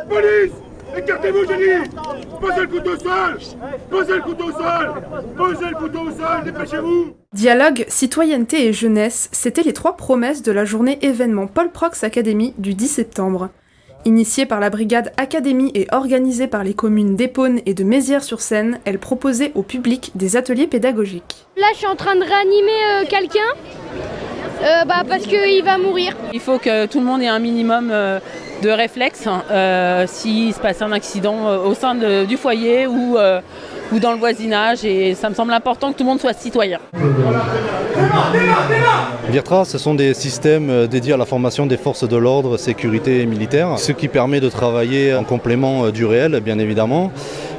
Police! Écartez-vous, j'ai dit! Posez le couteau au sol! Posez le couteau au sol! Posez le couteau au sol, dépêchez-vous! Dialogue, citoyenneté et jeunesse, c'étaient les 3 promesses de la journée événement Paul Prox Academy du 10 septembre. Initiée par la brigade Académie et organisée par les communes d'Épône et de Mézières-sur-Seine, elle proposait au public des ateliers pédagogiques. Là, je suis en train de réanimer quelqu'un parce qu'il va mourir. Il faut que tout le monde ait un minimum de réflexe s'il se passe un accident au sein du foyer ou dans le voisinage. Et ça me semble important que tout le monde soit citoyen. Virtra, ce sont des systèmes dédiés à la formation des forces de l'ordre, sécurité et militaire, ce qui permet de travailler en complément du réel, bien évidemment.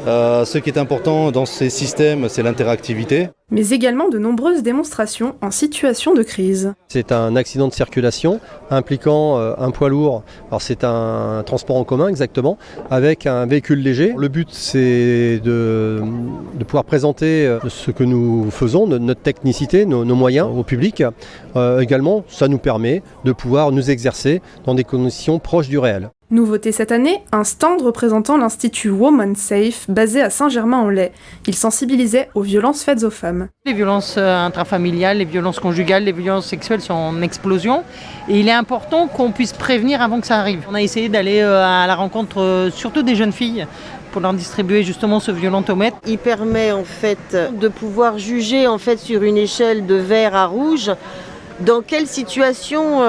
Ce qui est important dans ces systèmes, c'est l'interactivité. Mais également de nombreuses démonstrations en situation de crise. C'est un accident de circulation impliquant un poids lourd. Alors c'est un transport en commun exactement, avec un véhicule léger. Le but c'est de pouvoir présenter ce que nous faisons, notre technicité, nos moyens au public. Également, ça nous permet de pouvoir nous exercer dans des conditions proches du réel. Nouveauté cette année, un stand représentant l'Institut Woman Safe basé à Saint-Germain-en-Laye. Il sensibilisait aux violences faites aux femmes. Les violences intrafamiliales, les violences conjugales, les violences sexuelles sont en explosion et il est important qu'on puisse prévenir avant que ça arrive. On a essayé d'aller à la rencontre surtout des jeunes filles pour leur distribuer justement ce violentomètre. Il permet en fait de pouvoir juger en fait sur une échelle de vert à rouge dans quelle situation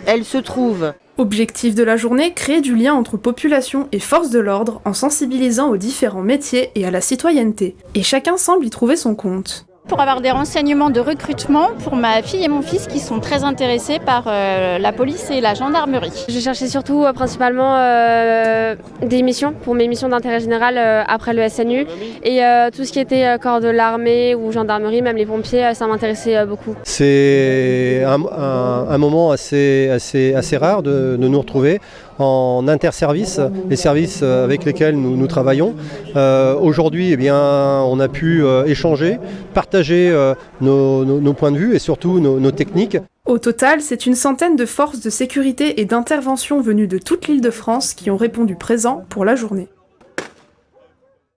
elle se trouve. Objectif de la journée, créer du lien entre population et forces de l'ordre en sensibilisant aux différents métiers et à la citoyenneté. Et chacun semble y trouver son compte. Pour avoir des renseignements de recrutement pour ma fille et mon fils qui sont très intéressés par la police et la gendarmerie. J'ai cherché surtout principalement des missions pour mes missions d'intérêt général après le SNU et tout ce qui était corps de l'armée ou gendarmerie, même les pompiers, ça m'intéressait beaucoup. C'est un moment assez rare de nous retrouver en interservice, les services avec lesquels nous travaillons. Aujourd'hui, eh bien, on a pu échanger, partager nos points de vue et surtout nos techniques. Au total, c'est une centaine de forces de sécurité et d'intervention venues de toute l'Île-de-France qui ont répondu présent pour la journée.